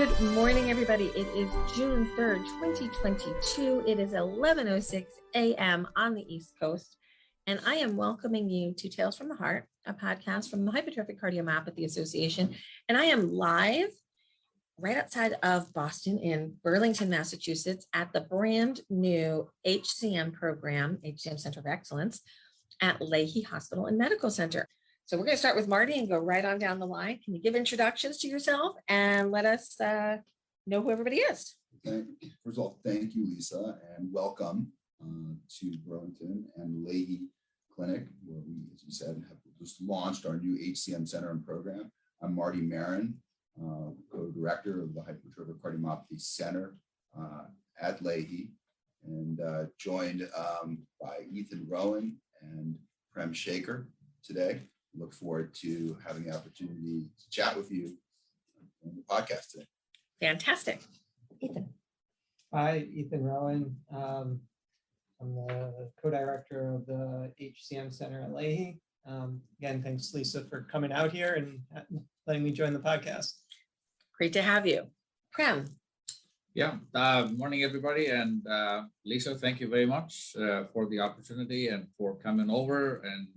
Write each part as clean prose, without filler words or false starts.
Good morning, everybody. It is June 3rd, 2022. It is 11:06 a.m. on the East Coast, and I am welcoming you to Tales from the Heart, a podcast from the Hypertrophic Cardiomyopathy Association. And I am live right outside of Boston in Burlington, Massachusetts, at the brand new HCM program, HCM Center of Excellence, at Lahey Hospital and Medical Center. So we're going to start with Marty and go right on down the line. Can you give introductions to yourself and let us know who everybody is? First of all, thank you, Lisa, and welcome to Burlington and Lahey Clinic, where we, as you said, have just launched our new HCM Center and program. I'm Marty Maron, co-director of the Hypertrophic Cardiomyopathy Center at Lahey, and joined by Ethan Rowan and Prem Shekar today. Look forward to having the opportunity to chat with you on the podcast today. Fantastic. Ethan. Hi, Ethan Rowan. I'm the co-director of the HCM Center at Lahey. Again, thanks, Lisa, for coming out here and letting me join the podcast. Great to have you. Prem. Yeah, morning, everybody. And Lisa, thank you very much for the opportunity and for coming over and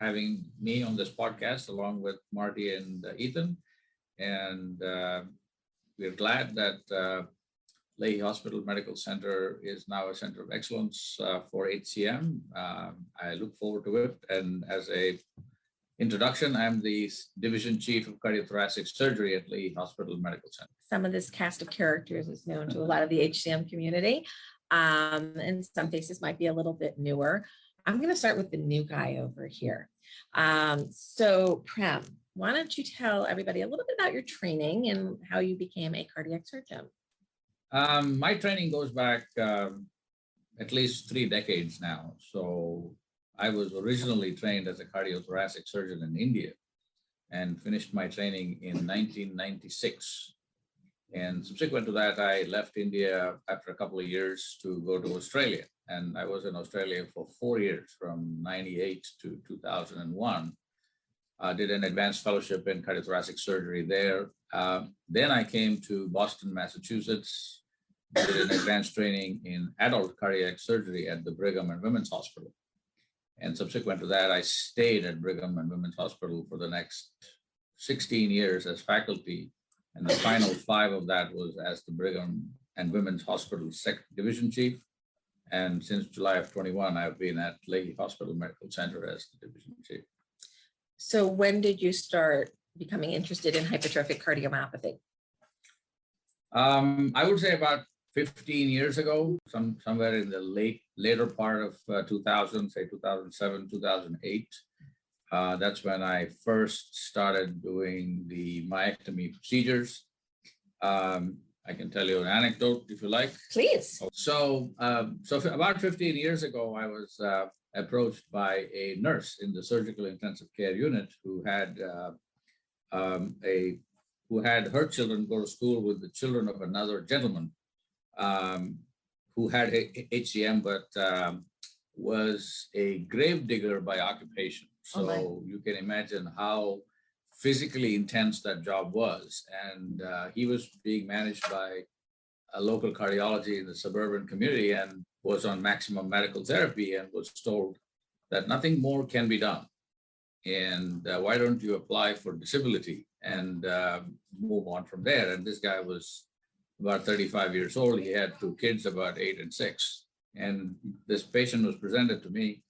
having me on this podcast along with Marty and Ethan. And we're glad that Lahey Hospital Medical Center is now a center of excellence for HCM. I look forward to it. And as a introduction, I'm the Division Chief of Cardiothoracic Surgery at Lahey Hospital Medical Center. Some of this cast of characters is known to a lot of the HCM community. And some faces might be a little bit newer. I'm going to start with the new guy over here. So Prem, why don't you tell everybody a little bit about your training and how you became a cardiac surgeon? My training goes back at least 3 decades now. So I was originally trained as a cardiothoracic surgeon in India and finished my training in 1996. And subsequent to that, I left India after a couple of years to go to Australia. And I was in Australia for 4 years, from 98 to 2001. I did an advanced fellowship in cardiothoracic surgery there. Then I came to Boston, Massachusetts, did an advanced training in adult cardiac surgery at the Brigham and Women's Hospital. And subsequent to that, I stayed at Brigham and Women's Hospital for the next 16 years as faculty. And the final 5 of that was as the Brigham and Women's Hospital Division Chief. And since July of 21, I've been at Lahey Hospital Medical Center as the Division Chief. So when did you start becoming interested in hypertrophic cardiomyopathy? I would say about 15 years ago, somewhere in the later part of 2000, say 2007, 2008. That's when I first started doing the myectomy procedures. I can tell you an anecdote if you like. Please. So about 15 years ago, I was approached by a nurse in the surgical intensive care unit who had her children go to school with the children of another gentleman who had HCM, but was a grave digger by occupation. So you can imagine how physically intense that job was. And he was being managed by a local cardiology in the suburban community and was on maximum medical therapy and was told that nothing more can be done. And why don't you apply for disability and move on from there? And this guy was about 35 years old. He had 2 kids, about 8 and 6. And this patient was presented to me.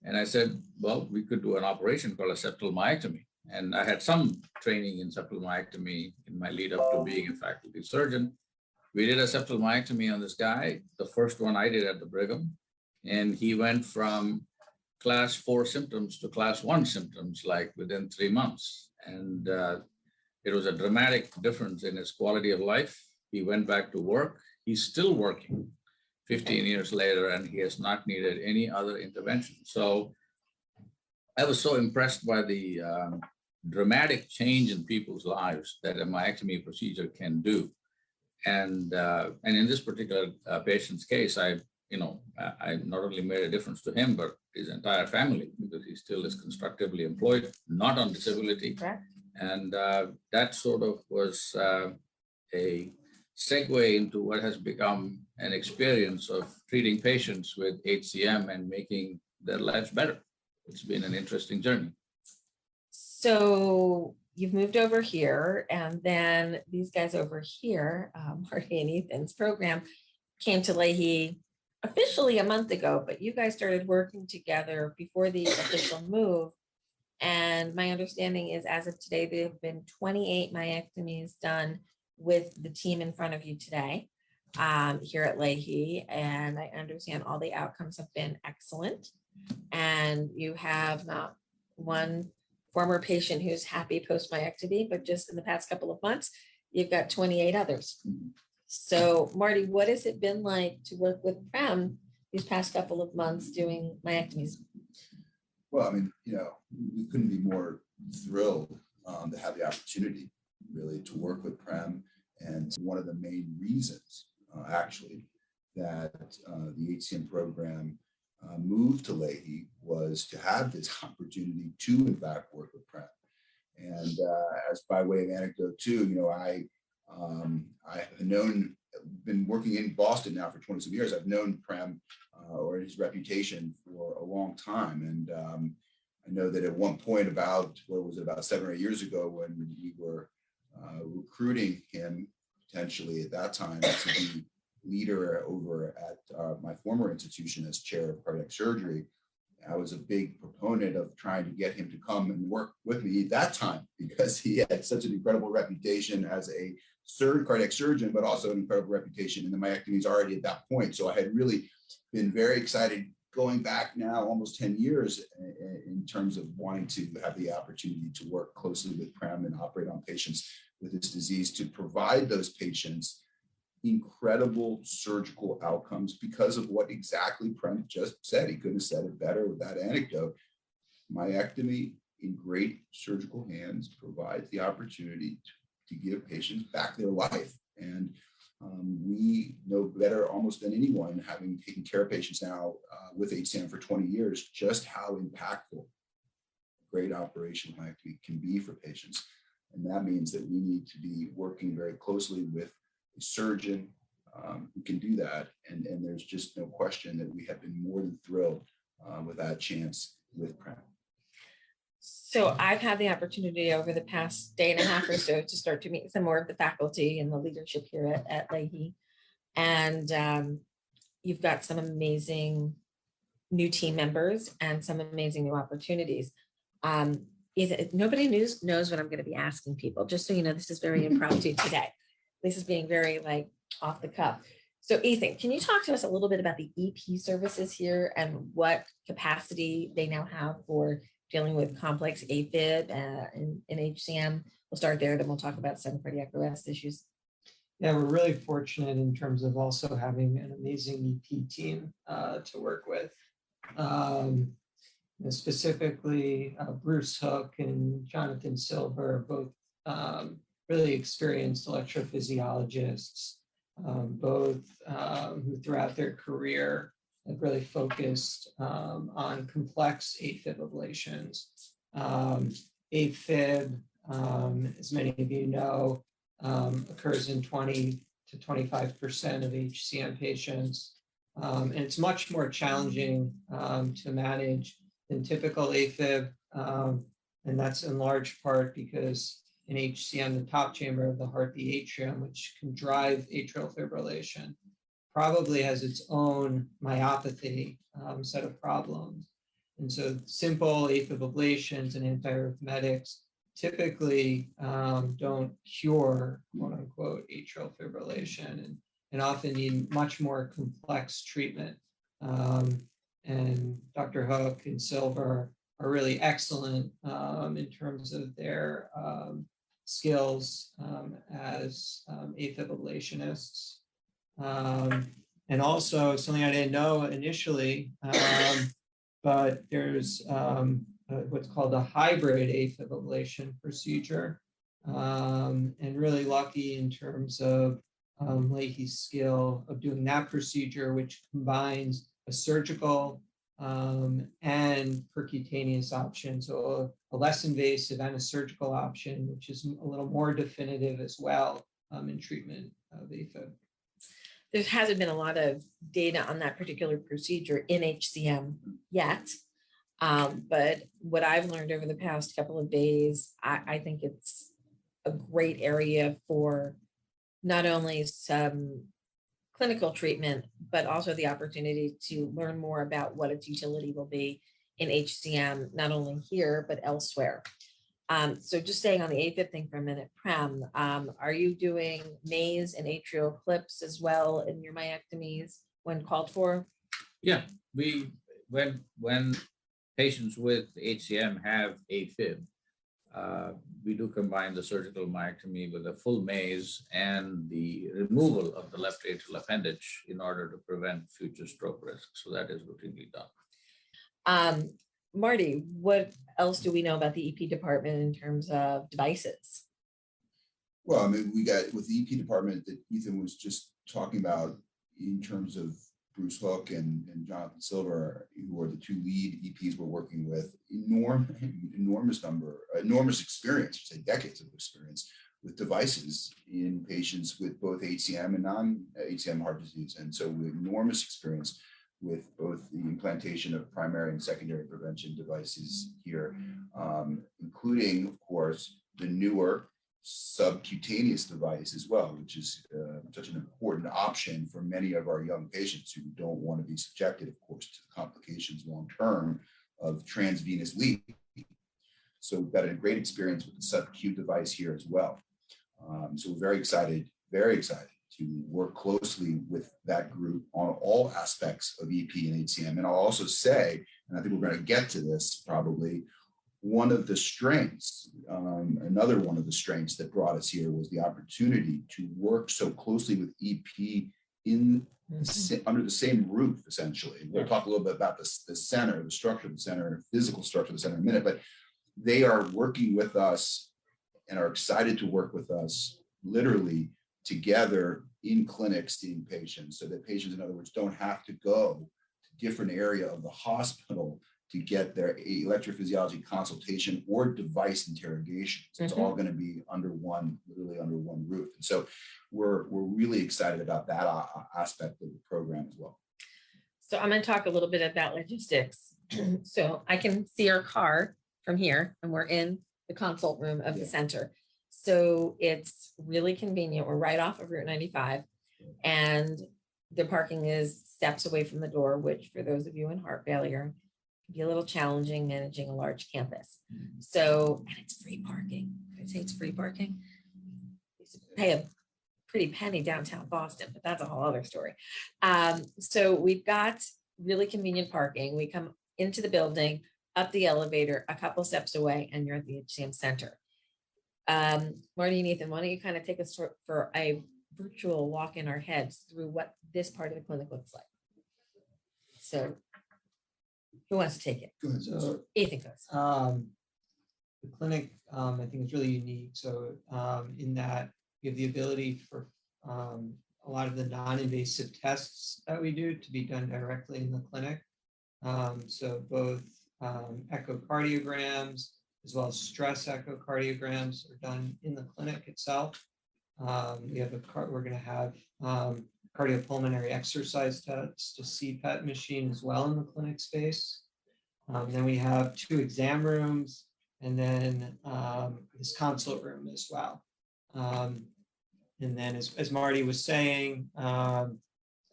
And I said, well, we could do an operation called a septal myectomy. And I had some training in septal myectomy in my lead up to being a faculty surgeon. We did a septal myectomy on this guy, the first one I did at the Brigham. And he went from class 4 symptoms to class 1 symptoms, like within 3 months. And it was a dramatic difference in his quality of life. He went back to work. He's still working 15 years later, and he has not needed any other intervention. So I was so impressed by the dramatic change in people's lives that a myectomy procedure can do. And in this particular patient's case, I not only made a difference to him, but his entire family, because he still is constructively employed, not on disability. Correct. And that sort of was a segue into what has become an experience of treating patients with HCM and making their lives better. It's been an interesting journey. So you've moved over here, and then these guys over here, Marty and Ethan's program, came to Lahey officially a month ago, but you guys started working together before the official move. And my understanding is, as of today, there have been 28 myectomies done with the team in front of you today here at Lahey. And I understand all the outcomes have been excellent. And you have not one former patient who's happy post-myectomy, but just in the past couple of months, you've got 28 others. So Marty, what has it been like to work with Prem these past couple of months doing myectomies? Well, I mean, we couldn't be more thrilled to have the opportunity really to work with Prem. And one of the main reasons, actually, that the HCM program moved to Lahey was to have this opportunity to, in fact, work with Prem. And as by way of anecdote too, I have been working in Boston now for 20 some years. I've known Prem or his reputation for a long time. And I know that at one point about 7 or 8 years ago, when we were recruiting him potentially at that time to be leader over at my former institution as chair of cardiac surgery, I was a big proponent of trying to get him to come and work with me at that time, because he had such an incredible reputation as a cardiac surgeon, but also an incredible reputation in the myectomies already at that point. So I had really been very excited going back now almost 10 years in terms of wanting to have the opportunity to work closely with Prem and operate on patients with this disease to provide those patients incredible surgical outcomes because of what exactly Prem just said. He couldn't have said it better with that anecdote. Myectomy in great surgical hands provides the opportunity to give patients back their life. And we know better almost than anyone, having taken care of patients now with HCM for 20 years, just how impactful a great operation myectomy can be for patients. And that means that we need to be working very closely with a surgeon who can do that. And there's just no question that we have been more than thrilled with that chance with Prem. So I've had the opportunity over the past day and a half or so to start to meet some more of the faculty and the leadership here at Lahey. And you've got some amazing new team members and some amazing new opportunities. Nobody knows what I'm going to be asking people, just so you know, this is very impromptu today. This is being very off the cuff. So Ethan, can you talk to us a little bit about the EP services here and what capacity they now have for dealing with complex AFib in HCM? We'll start there, then we'll talk about sudden cardiac arrest issues. Yeah, we're really fortunate in terms of also having an amazing EP team to work with. Specifically, Bruce Hook and Jonathan Silver, both really experienced electrophysiologists, both who throughout their career have really focused on complex AFib ablations. AFib, as many of you know, occurs in 20 to 25% of HCM patients. And it's much more challenging to manage than typical AFib. And that's in large part because in HCM, the top chamber of the heart, the atrium, which can drive atrial fibrillation, probably has its own myopathy set of problems. And so simple AFib ablations and antiarrhythmetics typically don't cure, quote unquote, atrial fibrillation and often need much more complex treatment. And Dr. Hook and Silver are really excellent in terms of their skills as AFib ablationists. And also something I didn't know initially, but there's what's called a hybrid AFib ablation procedure. And really lucky in terms of Lahey's skill of doing that procedure, which combines a surgical and percutaneous option. So a less invasive and a surgical option, which is a little more definitive as well in treatment of AFib. There hasn't been a lot of data on that particular procedure in HCM yet. But what I've learned over the past couple of days, I think it's a great area for not only some clinical treatment, but also the opportunity to learn more about what its utility will be in HCM, not only here, but elsewhere. So just staying on the AFib thing for a minute, Prem, are you doing maze and atrial clips as well in your myectomies when called for? Yeah, when patients with HCM have AFib, we do combine the surgical myectomy with a full maze and the removal of the left atrial appendage in order to prevent future stroke risk. So that is routinely done. Marty, what else do we know about the EP department in terms of devices? Well, I mean, we got with the EP department that Ethan was just talking about in terms of Bruce Hook and Jonathan Silver, who are the two lead EPs we're working with, enormous experience, say decades of experience with devices in patients with both HCM and non-HCM heart disease. And so with enormous experience with both the implantation of primary and secondary prevention devices here, including, of course, the newer subcutaneous device as well, which is such an important option for many of our young patients who don't want to be subjected, of course, to the complications long-term of transvenous leak. So we've got a great experience with the sub-Q device here as well. So we're very excited to work closely with that group on all aspects of EP and HCM. And I'll also say, and I think we're going to get to this probably, one of the strengths, another one of the strengths that brought us here was the opportunity to work so closely with EP in under the same roof, essentially. We'll talk a little bit about the center, the structure of the center, physical structure of the center in a minute, but they are working with us and are excited to work with us literally together in clinics seeing patients, so that patients, in other words, don't have to go to different area of the hospital to get their electrophysiology consultation or device interrogation. So it's all going to be literally under one roof. And so we're really excited about that aspect of the program as well. So I'm going to talk a little bit about logistics. So I can see our car from here, and we're in the consult room of the center. So it's really convenient. We're right off of Route 95, and the parking is steps away from the door, which for those of you in heart failure can be a little challenging managing a large campus. So, and it's free parking. I'd say it's free parking. You pay a pretty penny downtown Boston, but that's a whole other story. So we've got really convenient parking. We come into the building, up the elevator, a couple steps away, and you're at the HCM Center. Marty and Ethan, why don't you kind of take us for a virtual walk in our heads through what this part of the clinic looks like. So who wants to take it? Go ahead. So Ethan goes. The clinic, I think, is really unique. So in that we have the ability for a lot of the non-invasive tests that we do to be done directly in the clinic. So both echocardiograms as well as stress echocardiograms are done in the clinic itself. We have we're going to have cardiopulmonary exercise tests, a CPET machine as well in the clinic space. Then we have 2 exam rooms, and then this consult room as well. And then as Marty was saying, the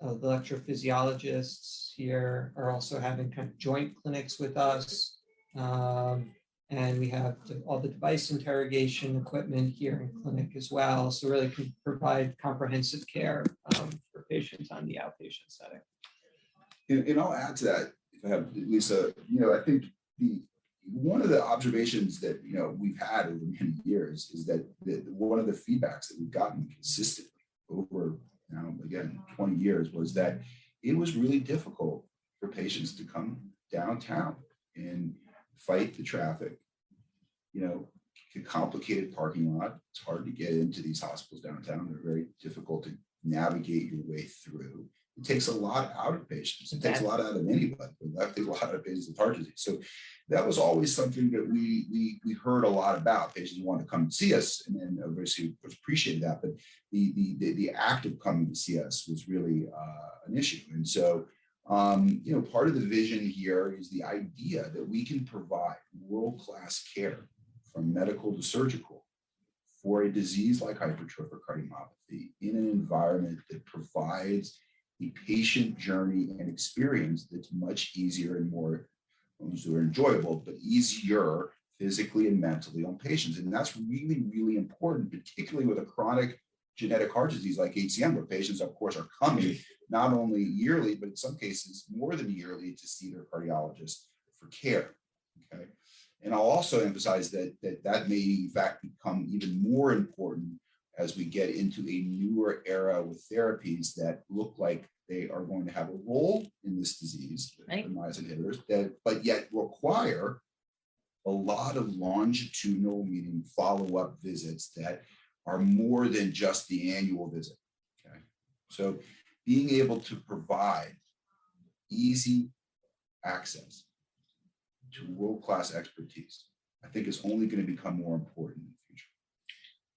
electrophysiologists here are also having kind of joint clinics with us. And we have all the device interrogation equipment here in clinic as well. So really can provide comprehensive care for patients on the outpatient setting. And I'll add to that, if I have, Lisa, I think one of the observations that, we've had over many years is that one of the feedbacks that we've gotten consistently over now, again, 20 years was that it was really difficult for patients to come downtown and fight the traffic, a complicated parking lot. It's hard to get into these hospitals downtown. They're very difficult to navigate your way through. it takes a lot out of patients. It takes a lot out of anybody. That takes a lot out of patients with heart disease. So that was always something that we heard a lot about. Patients wanted to come and see us, and then obviously appreciated that. But the act of coming to see us was really an issue. And so, part of the vision here is the idea that we can provide world-class care from medical to surgical for a disease like hypertrophic cardiomyopathy in an environment that provides a patient journey and experience that's much easier and more enjoyable, but easier physically and mentally on patients. And that's really, really important, particularly with a chronic genetic heart disease like HCM, where patients, of course, are coming not only yearly, but in some cases more than yearly to see their cardiologist for care. Okay. And I'll also emphasize that may in fact become even more important as we get into a newer era with therapies that look like they are going to have a role in this disease, right, the myosin inhibitors, but yet require a lot of longitudinal, meaning follow-up visits that are more than just the annual visit. Okay, so being able to provide easy access to world-class expertise, I think, is only going to become more important in the future.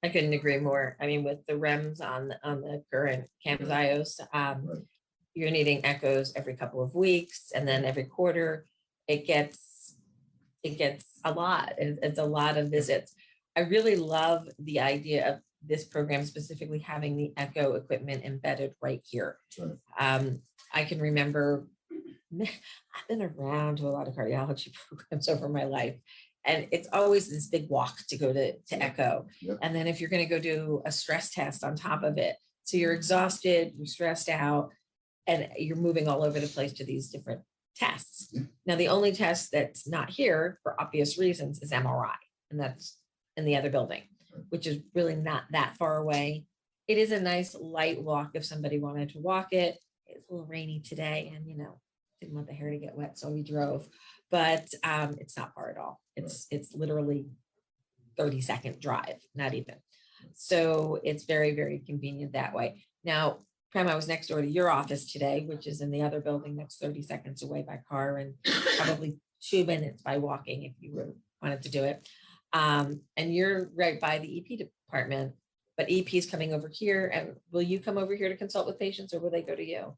I couldn't agree more. I mean, with the REMS on the current Camzyos, right, you're needing echoes every couple of weeks, and then every quarter. It gets a lot. It's a lot of visits. I really love the idea of this program specifically having the echo equipment embedded right here. Right. I can remember, I've been around to a lot of cardiology programs over my life, and it's always this big walk to go to echo. Yep. And then if you're going to go do a stress test on top of it, so you're exhausted, you're stressed out, and you're moving all over the place to these different tests. Yeah. Now, the only test that's not here for obvious reasons is MRI, and that's in the other building, which is really not that far away. It is a nice light walk if somebody wanted to walk it. It's a little rainy today, and didn't want the hair to get wet, so we drove. But it's not far at all. It's literally 30-second drive, not even. So it's very, very convenient that way. Now, Prem, I was next door to your office today, which is in the other building that's 30 seconds away by car and probably 2 minutes by walking if you wanted to do it. And you're right by the EP department, but EP is coming over here. And will you come over here to consult with patients, or will they go to you?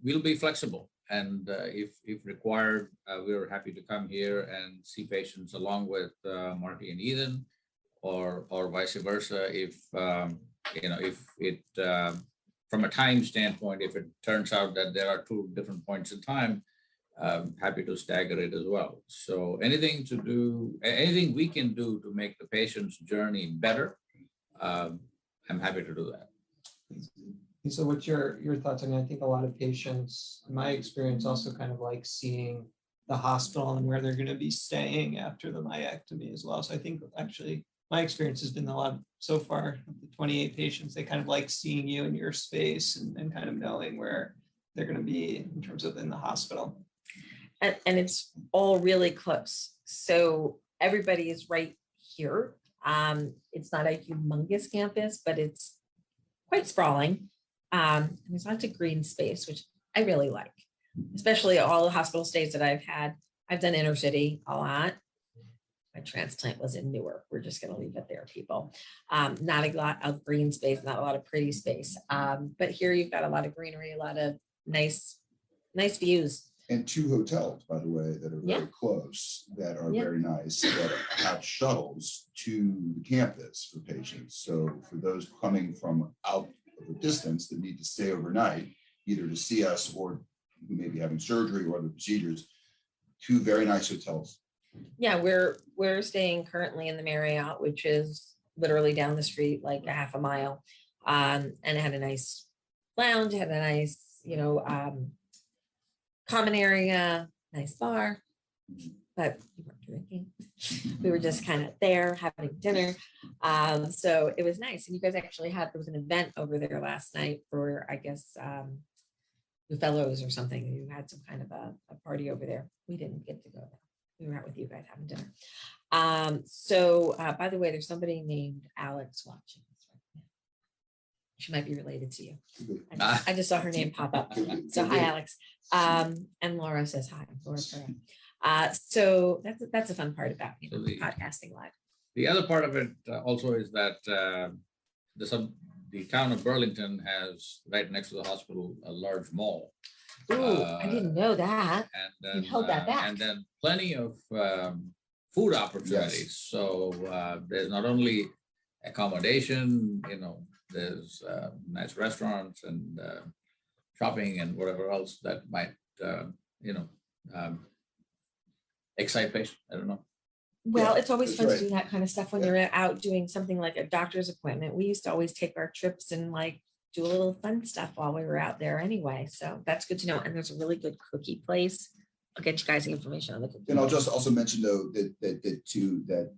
We'll be flexible, and if required, we're happy to come here and see patients along with Marty and Ethan, or vice versa. If it from a time standpoint, if it turns out that there are 2 different points in time, happy to stagger it as well. So anything we can do to make the patient's journey better, I'm happy to do that. So what's your thoughts? I mean, I think a lot of patients, in my experience, also kind of like seeing the hospital and where they're going to be staying after the myectomy as well. So I think actually my experience has been a lot so far of the 28 patients, they kind of like seeing you in your space and kind of knowing where they're going to be in terms of in the hospital. And it's all really close. So everybody is right here. It's not a humongous campus, but it's quite sprawling. There's lots of green space, which I really like, especially all the hospital stays that I've had. I've done inner city a lot. My transplant was in Newark. We're just going to leave it there, people. Not a lot of green space, not a lot of pretty space. But here you've got a lot of greenery, a lot of nice views. And 2 hotels, by the way, that are very close, that are very nice, that have shuttles to the campus for patients. So for those coming from out of a distance that need to stay overnight, either to see us or who may be having surgery or other procedures, 2 very nice hotels. Yeah, we're staying currently in the Marriott, which is literally down the street, like a half a mile. And it had a nice lounge, it had a nice, common area, nice bar, but we weren't drinking. We were just kind of there having dinner. So it was nice. And you guys actually there was an event over there last night for, I guess, the fellows or something. You had some kind of a party over there. We didn't get to go there. We were out with you guys having dinner. So by the way, there's somebody named Alex watching us right now. She might be related to you. Could be. I just saw her name pop up. Could be. So Could hi, be. Alex. And Laura says hi. Laura Perra. So that's a fun part about So podcasting live. The other part of it also is that the town of Burlington has right next to the hospital a large mall. Ooh, I didn't know that. And then, You held that back. And then plenty of food opportunities. Yes. So there's not only accommodation, there's nice restaurants and shopping and whatever else that might, excite patients. I don't know. Well, Yeah, it's always that's fun right. to do that kind of stuff when you're out doing something like a doctor's appointment. We used to always take our trips and like do a little fun stuff while we were out there anyway. So that's good to know. And there's a really good cookie place. I'll get you guys the information on the cookie. And I'll just also mention though that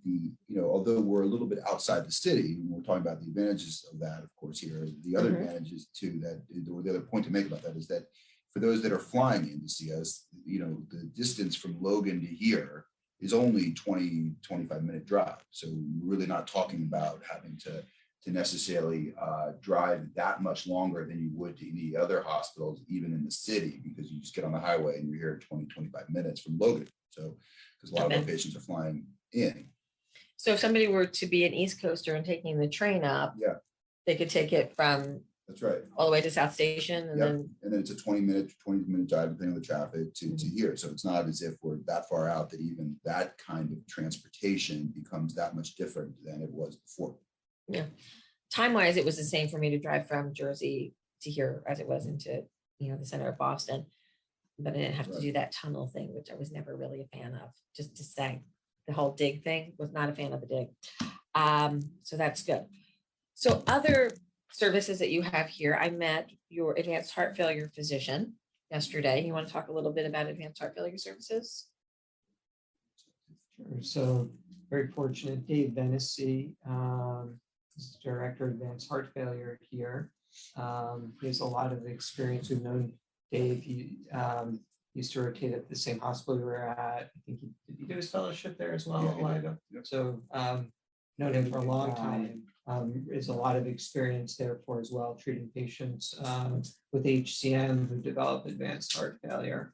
although we're a little bit outside the city, and we're talking about the advantages of that, of course, here, the other advantages too, or the other point to make about that is that for those that are flying in to see us, the distance from Logan to here is only 20-25 minute drive. So we're really not talking about having to necessarily drive that much longer than you would to any other hospitals, even in the city, because you just get on the highway and you're here 20-25 minutes from Logan. So, because a lot of our patients are flying in. So if somebody were to be an East Coaster and taking the train up, Yeah, they could take it from that's right. all the way to South Station and Yep. then And then it's a 20-minute drive, depending on the traffic, to here. So it's not as if we're that far out that even that kind of transportation becomes that much different than it was before. yeah. Time-wise, it was the same for me to drive from Jersey to here as it was into, the center of Boston. But I didn't have to do that tunnel thing, which I was never really a fan of. Just to say, the whole dig thing, was not a fan of the dig. So that's good. So other services that you have here, I met your advanced heart failure physician yesterday. You want to talk a little bit about advanced heart failure services? Sure. So very fortunate, Dave Vennessy, is the director of advanced heart failure here. He has a lot of experience. We've known Dave. He used to rotate at the same hospital we were at. I think did he do his fellowship there as well a while ago? Yep. So known him for a long time. There's a lot of experience therefore as well, treating patients with HCM who develop advanced heart failure.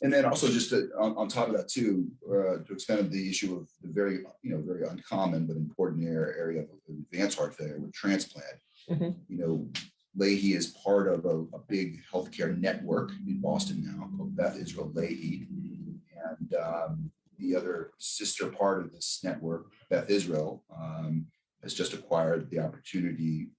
And then also just on top of that too, to expand on the issue of the very uncommon but important area of advanced heart failure with transplant. Lahey is part of a big healthcare network in Boston now called Beth Israel Lahey, and the other sister part of this network, Beth Israel, has just acquired the opportunity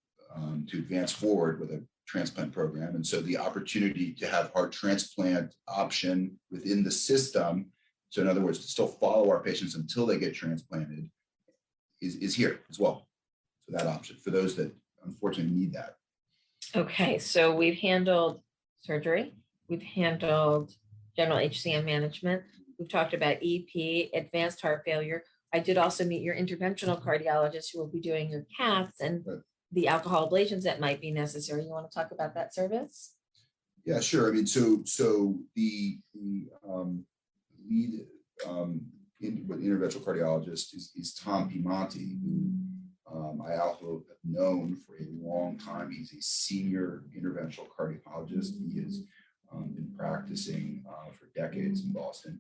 to advance forward with a transplant program. And so the opportunity to have heart transplant option within the system, so in other words, to still follow our patients until they get transplanted, is here as well. So that option for those that unfortunately need that. Okay, so we've handled surgery, we've handled general HCM management, we've talked about EP, advanced heart failure. I did also meet your interventional cardiologist who will be doing your caths and the alcohol ablations that might be necessary. You want to talk about that service? Yeah, sure. I mean, so the lead interventional cardiologist is Tom Piemonte, who I also have known for a long time. He's a senior interventional cardiologist. He has been practicing for decades in Boston,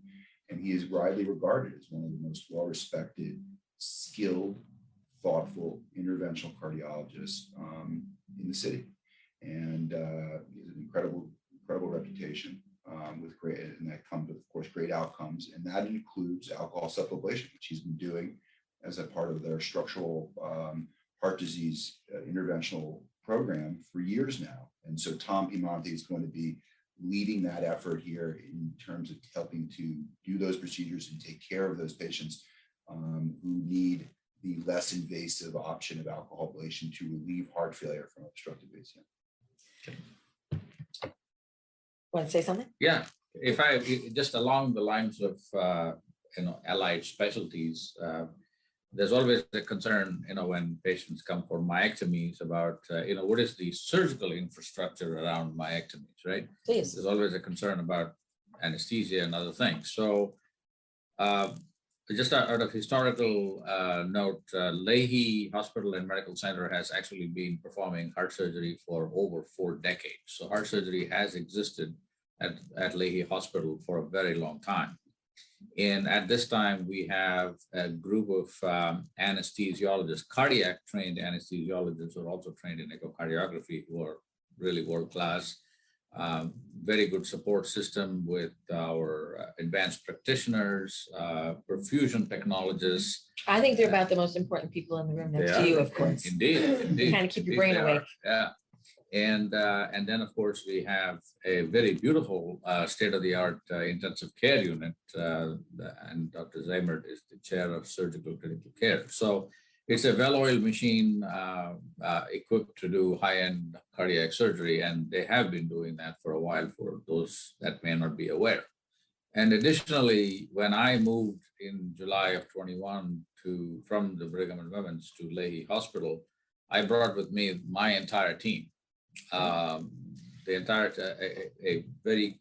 and he is widely regarded as one of the most well-respected, skilled, thoughtful interventional cardiologists in the city. And he has an incredible reputation with great, and that comes with, of course, great outcomes. And that includes alcohol subablation, which he's been doing as a part of their structural heart disease interventional program for years now. And so Tom Piemonte is going to be leading that effort here in terms of helping to do those procedures and take care of those patients who need the less invasive option of alcohol ablation to relieve heart failure from obstructive HCM. Want to say something? Yeah, if I just along the lines of allied specialties, there's always a concern, when patients come for myectomies about what is the surgical infrastructure around myectomies, right? Please. There's always a concern about anesthesia and other things. So just out of historical note, Lahey Hospital and Medical Center has actually been performing heart surgery for over 4 decades. So heart surgery has existed at Lahey Hospital for a very long time. And at this time, we have a group of anesthesiologists, cardiac trained anesthesiologists who are also trained in echocardiography, who are really world-class. Very good support system with our advanced practitioners, perfusion technologists. I think they're about the most important people in the room next to you, of course. Indeed. Kind of keep your brain awake. Yeah. And then, of course, we have a very beautiful state-of-the-art intensive care unit, and Dr. Zeimert is the chair of surgical critical care. So it's a well-oiled machine equipped to do high-end cardiac surgery, and they have been doing that for a while for those that may not be aware. And additionally, when I moved in July of 21 from the Brigham and Women's to Lahey Hospital, I brought with me my entire team. A very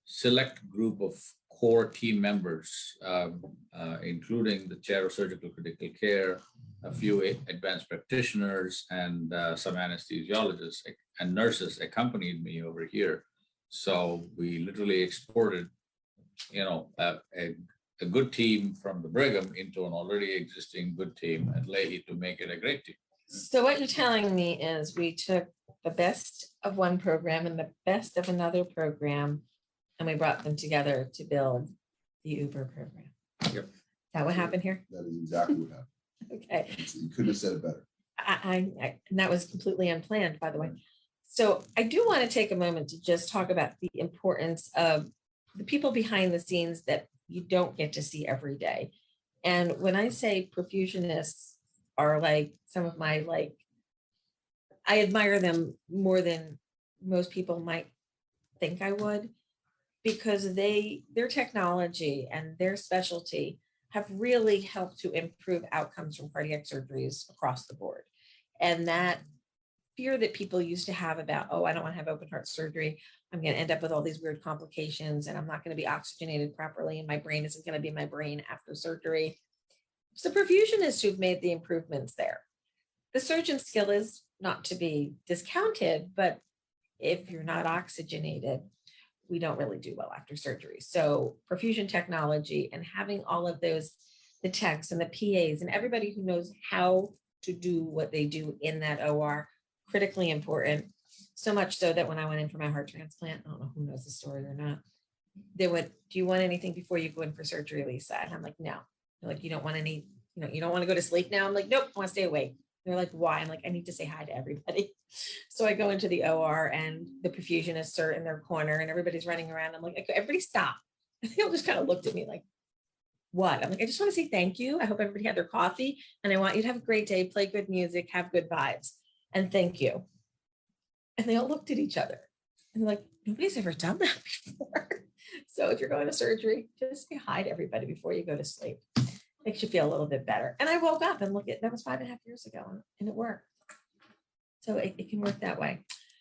select group of core team members, including the chair of surgical critical care, a few advanced practitioners, and some anesthesiologists and nurses accompanied me over here. So we literally exported, a good team from the Brigham into an already existing good team at Lahey to make it a great team. So what you're telling me is we took the best of one program and the best of another program, and we brought them together to build the Uber program. Yep. Is that what happened here? That is exactly what happened. Okay. You couldn't have said it better. And that was completely unplanned, by the way. So I do want to take a moment to just talk about the importance of the people behind the scenes that you don't get to see every day. And when I say perfusionists are like some of my, I admire them more than most people might think I would, because their technology and their specialty have really helped to improve outcomes from cardiac surgeries across the board. And that fear that people used to have about, I don't want to have open heart surgery, I'm going to end up with all these weird complications, and I'm not going to be oxygenated properly, and my brain isn't going to be my brain after surgery. It's the perfusionists who've made the improvements there. The surgeon's skill is not to be discounted, but if you're not oxygenated, we don't really do well after surgery. So perfusion technology and having all of those, the techs and the PAs and everybody who knows how to do what they do in that OR, critically important. So much so that when I went in for my heart transplant, I don't know who knows the story or not, they went, do you want anything before you go in for surgery, Lisa? And I'm like, no. They're like, you don't want any, you don't want to go to sleep now? I'm like, nope, I want to stay awake. They're like, why? I'm like, I need to say hi to everybody. So I go into the OR and the perfusionists are in their corner and everybody's running around. I'm like, everybody stop. And they all just kind of looked at me like, what? I'm like, I just want to say thank you. I hope everybody had their coffee, and I want you to have a great day, play good music, have good vibes, and thank you. And they all looked at each other and they're like, nobody's ever done that before. So if you're going to surgery, just say hi to everybody before you go to sleep. Makes you feel a little bit better. And I woke up and that was 5.5 years ago, and it worked. So it can work that way.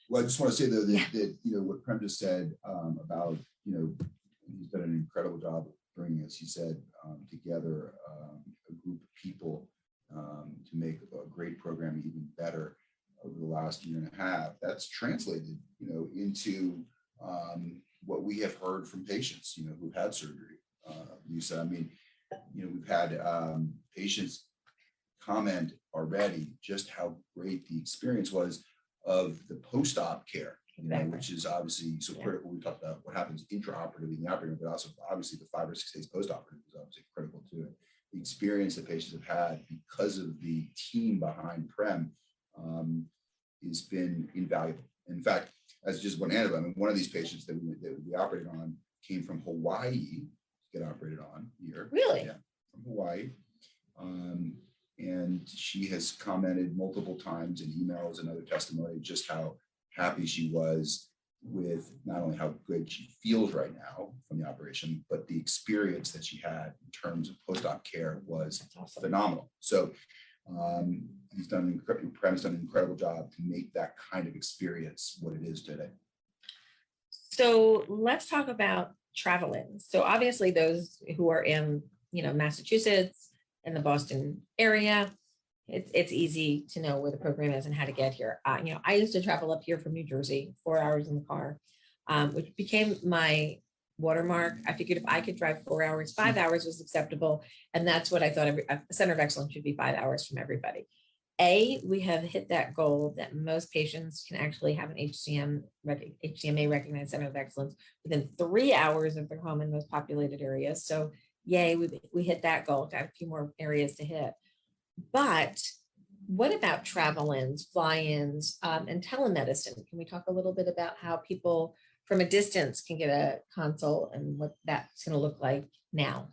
Well, I just want to say though that what Prem just said about he's done an incredible job of bringing us. He said together a group of people to make a great program even better over the last 1.5 years. That's translated into what we have heard from patients who've had surgery. Lisa, I mean, we've had patients comment already just how great the experience was of the post-op care, which is obviously so critical. We talked about what happens intraoperatively in the operating room, but also obviously the 5 or 6 days post-operative is obviously critical to it. The experience that patients have had because of the team behind Prem has been invaluable. In fact, as just one anecdote, I mean, one of these patients that we operated on came from Hawaii to get operated on here. Really? Yeah, from Hawaii. And she has commented multiple times in emails and other testimony just how happy she was with not only how good she feels right now from the operation, but the experience that she had in terms of post-op care was phenomenal. So Prem's done an incredible job to make that kind of experience what it is today. So let's talk about traveling. So obviously those who are in, Massachusetts and the Boston area, it's easy to know where the program is and how to get here. I used to travel up here from New Jersey, 4 hours in the car, which became my watermark. I figured if I could drive 4 hours, 5 hours was acceptable. And that's what I thought a center of excellence should be 5 hours from everybody. We have hit that goal that most patients can actually have an HCMA recognized center of excellence within 3 hours of their home in most populated areas. So yay, we hit that goal. Got a few more areas to hit. But what about travel-ins, fly-ins, and telemedicine? Can we talk a little bit about how people from a distance can get a consult and what that's going to look like now?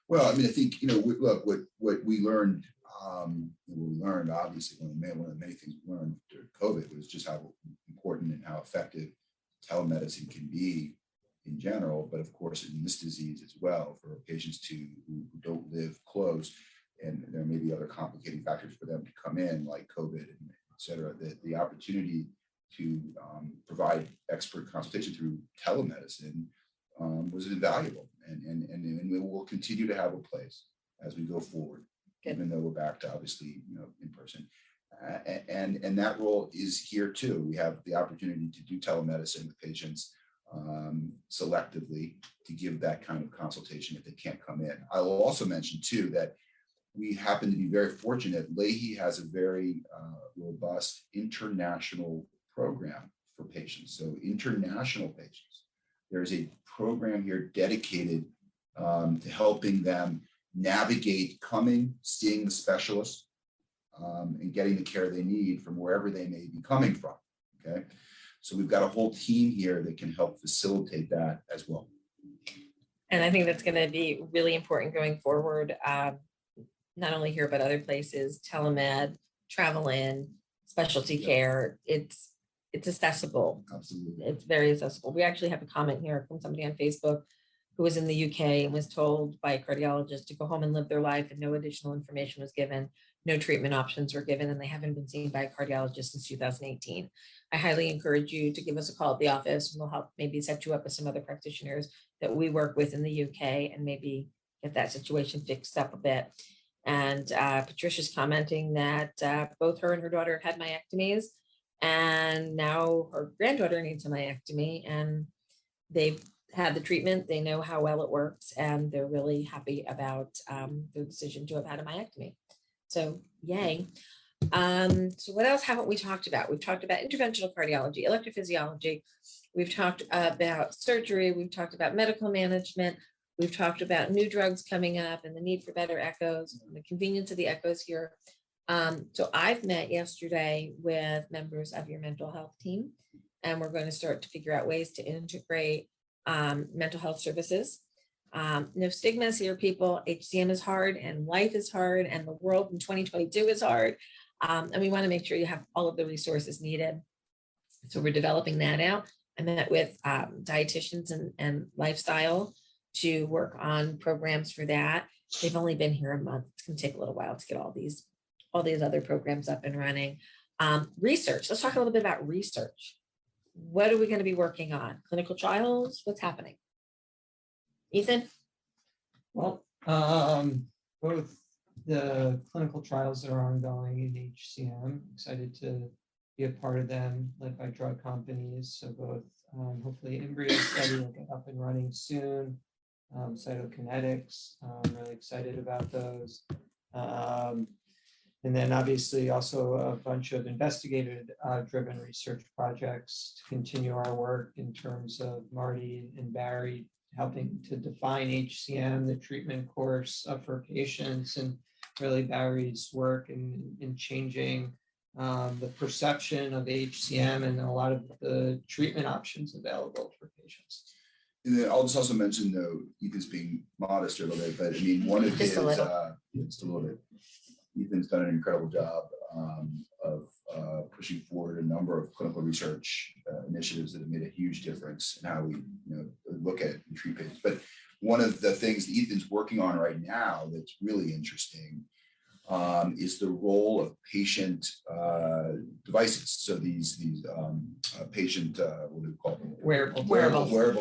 Well, I mean, I think, look, what we learned, obviously, one of the many things we learned during COVID was just how important and how effective telemedicine can be in general, but of course in this disease as well, for patients who don't live close, and there may be other complicating factors for them to come in, like COVID and et cetera. The opportunity to provide expert consultation through telemedicine was invaluable, and we will continue to have a place as we go forward. Good. Even though we're back to obviously in person, and that role is here too. We have the opportunity to do telemedicine with patients selectively to give that kind of consultation if they can't come in. I will also mention too that we happen to be very fortunate. Lahey has a very robust international program for patients. So international patients, there's a program here dedicated to helping them navigate coming, seeing the specialist, and getting the care they need from wherever they may be coming from. Okay, so we've got a whole team here that can help facilitate that as well. And I think that's going to be really important going forward. Not only here, but other places, telemed, travel in, specialty care. It's accessible. Absolutely. It's very accessible. We actually have a comment here from somebody on Facebook who was in the UK and was told by a cardiologist to go home and live their life, and no additional information was given, no treatment options were given, and they haven't been seen by a cardiologist since 2018. I highly encourage you to give us a call at the office, and we'll help maybe set you up with some other practitioners that we work with in the UK and maybe get that situation fixed up a bit. And Patricia's commenting that both her and her daughter have had myectomies, and now her granddaughter needs a myectomy, and they've had the treatment. They know how well it works, and they're really happy about the decision to have had a myectomy. So yay. So what else haven't we talked about? We've talked about interventional cardiology, electrophysiology. We've talked about surgery. We've talked about medical management. We've talked about new drugs coming up and the need for better echoes, and the convenience of the echoes here. So I've met yesterday with members of your mental health team, and we're going to start to figure out ways to integrate mental health services. No stigmas here, people. HCM is hard, and life is hard, and the world in 2022 is hard. And we want to make sure you have all of the resources needed. So we're developing that out. I met with dietitians and lifestyle to work on programs for that. They've only been here a month. It's going to take a little while to get all these other programs up and running. Research. Let's talk a little bit about research. What are we going to be working on? Clinical trials? What's happening? Ethan? Well, both the clinical trials that are ongoing in HCM, excited to be a part of them, led by drug companies. So both hopefully embryo study will get up and running soon. Cytokinetics, I'm really excited about those. And then obviously also a bunch of investigator-driven research projects to continue our work in terms of Marty and Barry helping to define HCM, the treatment course for patients, and really Barry's work in changing the perception of HCM and a lot of the treatment options available for patients. And then I'll just also mention, though, Ethan's being modest a little bit, but I mean, one of his, just a little bit, Ethan's done an incredible job of pushing forward a number of clinical research initiatives that have made a huge difference in how we look at and treat patients. But one of the things that Ethan's working on right now that's really interesting is the role of patient devices. So these patient, what do we call them? Wearable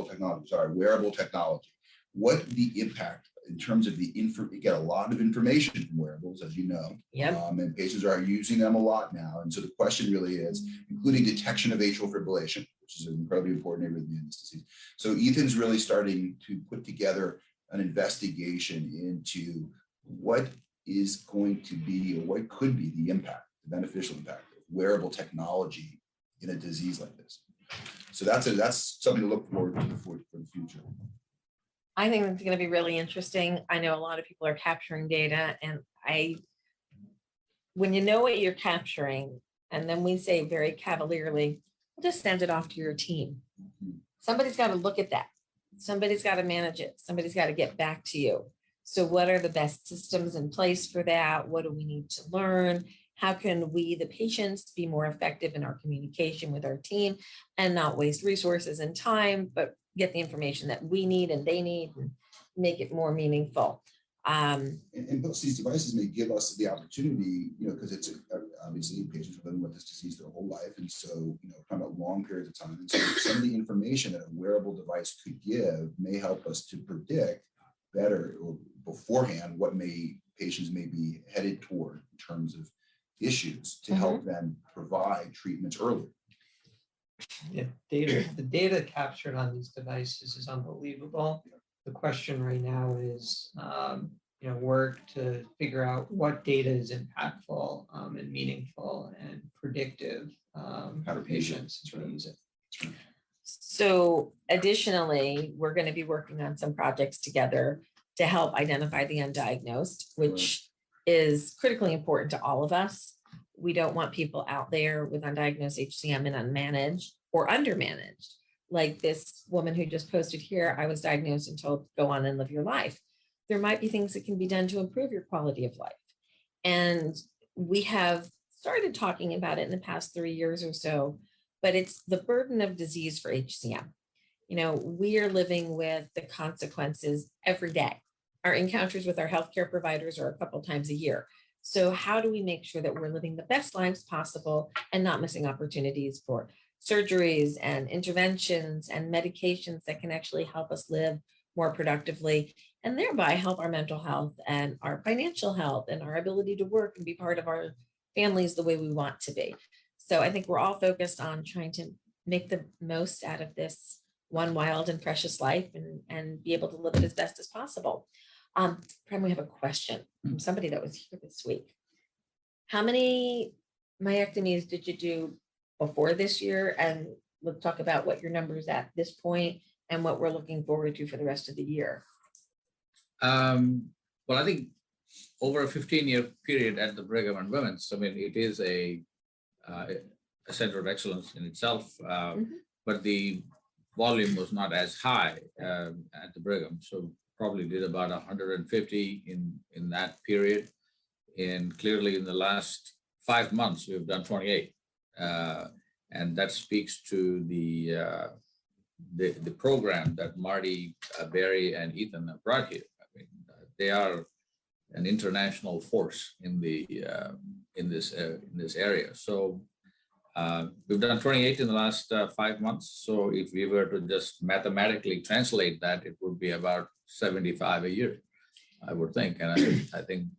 technology. Wearable technology. What the impact in terms of you get a lot of information from wearables, as you know, Yep. And patients are using them a lot now. And so the question really is, including detection of atrial fibrillation, which is an incredibly important arrhythmia in this disease. So Ethan's really starting to put together an investigation into what is going to be, or what could be the impact, the beneficial impact of wearable technology in a disease like this. So that's something to look forward to for the future. I think it's going to be really interesting. I know a lot of people are capturing data, and when you know what you're capturing, and then we say very cavalierly, we'll just send it off to your team. Somebody's got to look at that. Somebody's got to manage it. Somebody's got to get back to you. So what are the best systems in place for that? What do we need to learn? How can we, the patients, be more effective in our communication with our team and not waste resources and time, but get the information that we need and they need and make it more meaningful. And both these devices may give us the opportunity, because it's obviously patients are living with this disease their whole life. And so, talking about long periods of time. And so some of the information that a wearable device could give may help us to predict better or beforehand what patients may be headed toward in terms of issues to help them provide treatments earlier. Yeah, the data captured on these devices is unbelievable. The question right now is, work to figure out what data is impactful and meaningful and predictive for patients to use it. So additionally, we're going to be working on some projects together to help identify the undiagnosed, which is critically important to all of us. We don't want people out there with undiagnosed HCM and unmanaged or undermanaged. Like this woman who just posted here, I was diagnosed and told, go on and live your life. There might be things that can be done to improve your quality of life. And we have started talking about it in the past 3 years or so, but it's the burden of disease for HCM. We are living with the consequences every day. Our encounters with our healthcare providers are a couple times a year. So how do we make sure that we're living the best lives possible and not missing opportunities for surgeries and interventions and medications that can actually help us live more productively and thereby help our mental health and our financial health and our ability to work and be part of our families the way we want to be. So I think we're all focused on trying to make the most out of this one wild and precious life and be able to live it as best as possible. Prem, we have a question from somebody that was here this week. How many myectomies did you do before this year? And we'll talk about what your numbers at this point and what we're looking forward to for the rest of the year. Well, I think over a 15-year period at the Brigham and Women's, it is a center of excellence in itself, but the volume was not as high at the Brigham. So probably did about 150 in that period. And clearly in the last 5 months, we've done 28. And that speaks to the program that Marty, Barry, and Ethan have brought here. They are an international force in this area. So we've done 28 in the last 5 months. So if we were to just mathematically translate that, it would be about 75 a year, I would think. And I think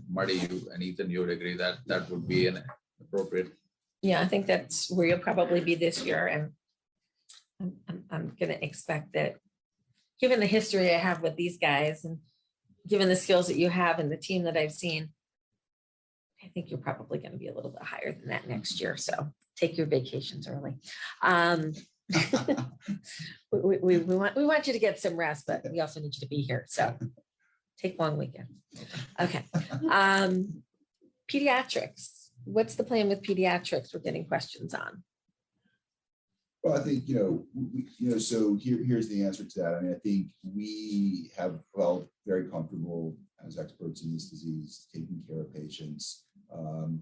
Marty, you and Ethan, you would agree that that would be an appropriate. Yeah, I think that's where you'll probably be this year. And I'm going to expect that, given the history I have with these guys and given the skills that you have and the team that I've seen, I think you're probably going to be a little bit higher than that next year. So take your vacations early. We want you to get some rest, but we also need you to be here. So take one weekend. Okay. Pediatrics. What's the plan with pediatrics? We're getting questions on. Well, I think, so here's the answer to that. I think we have felt very comfortable as experts in this disease, taking care of patients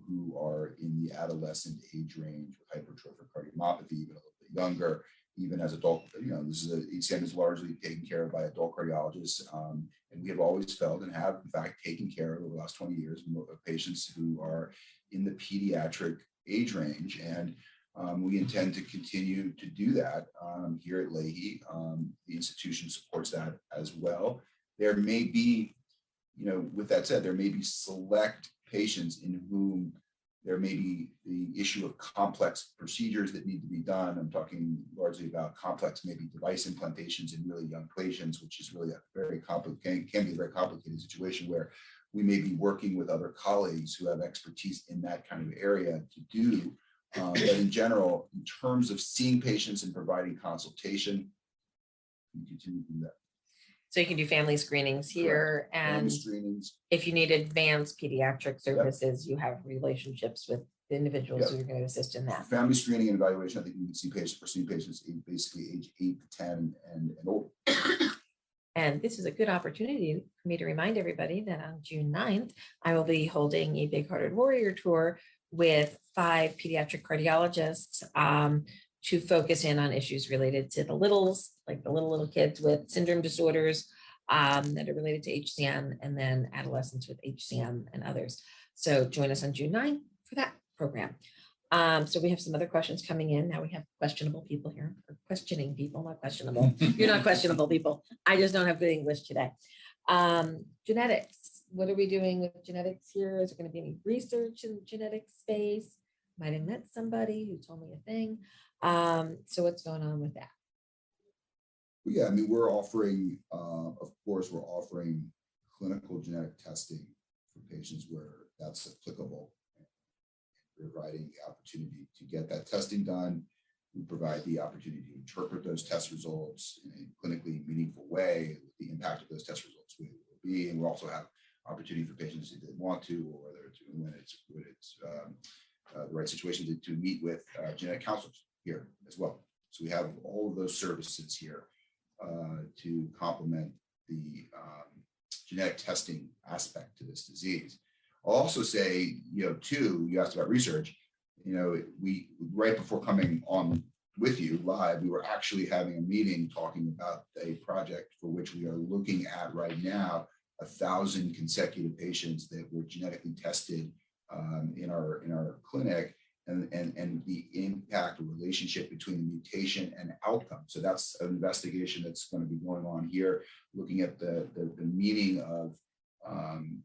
who are in the adolescent age range with hypertrophic cardiomyopathy, even a little bit younger, even as adult. HCM is largely taken care of by adult cardiologists. And we have always felt and have, in fact, taken care of over the last 20 years of patients who are in the pediatric age range. And we intend to continue to do that here at Lahey. The institution supports that as well. there may be, with that said, there may be select patients in whom there may be the issue of complex procedures that need to be done. I'm talking largely about complex, maybe device implantations in really young patients, which is really a very complicated, can be a very complicated situation where we may be working with other colleagues who have expertise in that kind of area to do. But in general, in terms of seeing patients and providing consultation, we continue to do that. So you can do family screenings here, and screenings. If you need advanced pediatric services, you have relationships with the individuals who are going to assist in that. Family screening and evaluation, I think we can see patients basically age 8 to 10 and older. And this is a good opportunity for me to remind everybody that on June 9th, I will be holding a Big Hearted Warrior tour with 5 pediatric cardiologists to focus in on issues related to the littles, like the little kids with syndrome disorders that are related to HCM, and then adolescents with HCM and others. So join us on June 9th for that program. So we have some other questions coming in. Now we have questionable people here, or questioning people, not questionable. You're not questionable people. I just don't have good English today. Genetics. What are we doing with genetics here? Is there going to be any research in the genetic space? Might have met somebody who told me a thing. So what's going on with that? Yeah, I mean, we're offering, of course, we're offering clinical genetic testing for patients where that's applicable. We're providing the opportunity to get that testing done. We provide the opportunity to interpret those test results in a clinically meaningful way, the impact of those test results will be, and we also have opportunity for patients if they want to, or whether it's when it's the right situation to meet with genetic counselors here as well. So we have all of those services here to complement the genetic testing aspect to this disease. I'll also say, too, you asked about research. We right before coming on with you live, we were actually having a meeting talking about a project for which we are looking at right now 1,000 consecutive patients that were genetically tested in our clinic, and the impact or relationship between the mutation and outcome. So that's an investigation that's going to be going on here, looking at the meaning of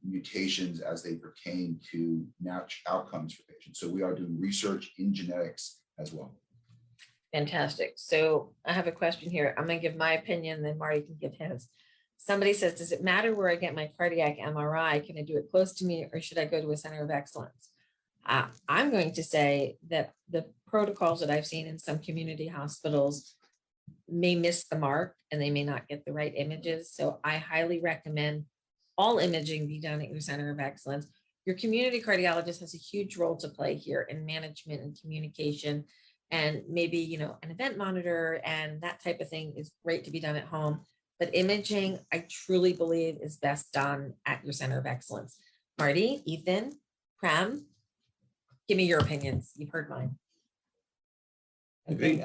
mutations as they pertain to natural outcomes for patients. So we are doing research in genetics as well. Fantastic. So I have a question here. I'm going to give my opinion, then Marty can give his. Somebody says, does it matter where I get my cardiac MRI? Can I do it close to me, or should I go to a center of excellence? I'm going to say that the protocols that I've seen in some community hospitals may miss the mark and they may not get the right images. So I highly recommend all imaging be done at your center of excellence. Your community cardiologist has a huge role to play here in management and communication, and maybe, an event monitor and that type of thing is great to be done at home. But imaging, I truly believe, is best done at your center of excellence. Marty, Ethan, Prem, give me your opinions. You've heard mine. I think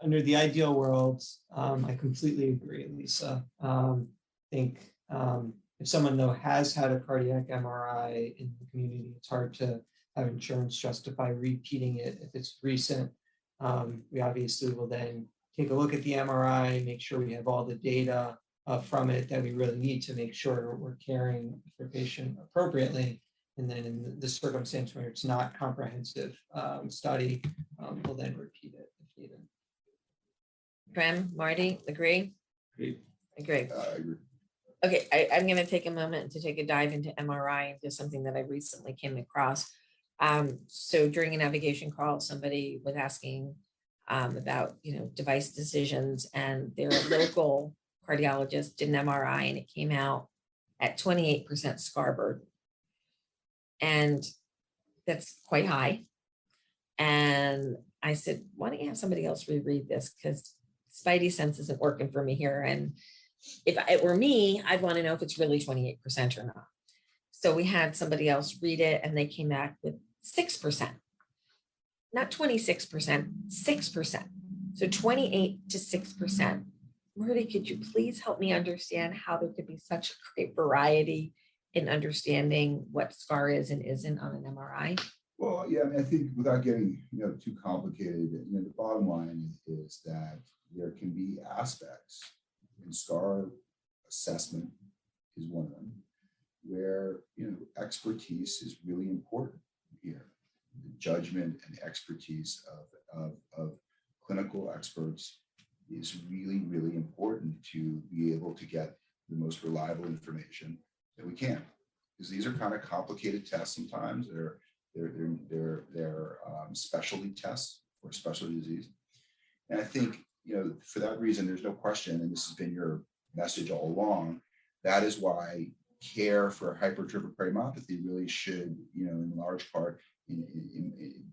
under the ideal world, I completely agree, Lisa. I think if someone though has had a cardiac MRI in the community, it's hard to have insurance justify repeating it if it's recent. We obviously will then take a look at the MRI, make sure we have all the data from it that we really need to make sure we're caring for the patient appropriately. And then in the circumstance where it's not comprehensive study, we'll then repeat it if needed. Prem, Marty, agree? Agree. Agree. Okay, I'm going to take a moment to take a dive into MRI, into something that I recently came across. So during a navigation call, somebody was asking about, device decisions, and their local cardiologist did an MRI and it came out at 28% scar burden. And that's quite high. And I said, why don't you have somebody else reread this? Because Spidey sense isn't working for me here. And if it were me, I'd want to know if it's really 28% or not. So we had somebody else read it and they came back with 6%, not 26%, 6%. So 28 to 6%. Marty, could you please help me understand how there could be such a great variety in understanding what scar is and isn't on an MRI? Well, yeah, I mean, I think without getting too complicated, the bottom line is that there can be aspects in scar assessment is one of them, where expertise is really important here. The judgment and expertise of clinical experts is really, really important to be able to get the most reliable information that we can, because these are kind of complicated tests sometimes. They're specialty tests for specialty disease. And I think, for that reason, there's no question, and this has been your message all along, that is why care for hypertrophic cardiomyopathy really should, in large part,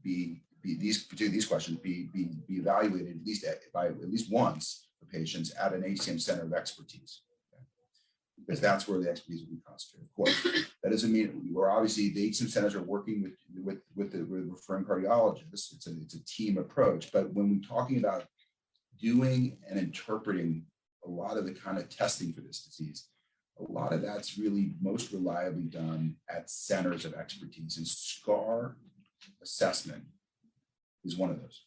be these questions be evaluated at least once for patients at an HCM center of expertise. Because that's where the expertise will be concentrated. Of course, that doesn't mean we're obviously the HCM centers are working with the referring cardiologists. It's a team approach. But when we're talking about doing and interpreting a lot of the kind of testing for this disease, a lot of that's really most reliably done at centers of expertise, and SCAR assessment is one of those.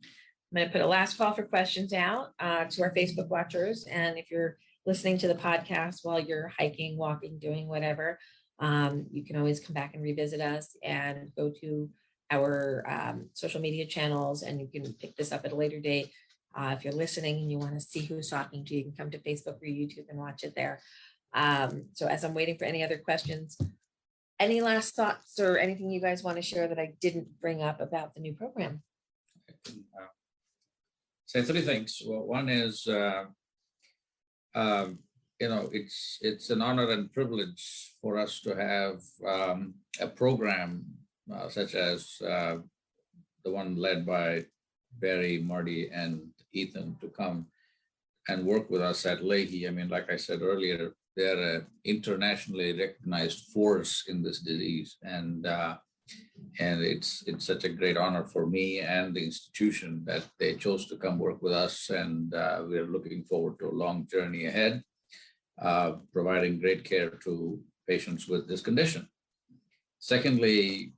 I'm going to put a last call for questions out to our Facebook watchers. And if you're listening to the podcast while you're hiking, walking, doing whatever, you can always come back and revisit us and go to our social media channels, and you can pick this up at a later date. If you're listening and you want to see who's talking to you, you can come to Facebook or YouTube and watch it there. So as I'm waiting for any other questions, any last thoughts or anything you guys want to share that I didn't bring up about the new program? Say three things. Well, one is, it's an honor and privilege for us to have a program such as the one led by Barry, Marty, and Ethan to come and work with us at Lahey. I mean, like I said earlier, they're an internationally recognized force in this disease, and it's such a great honor for me and the institution that they chose to come work with us, and we're looking forward to a long journey ahead, providing great care to patients with this condition. Secondly,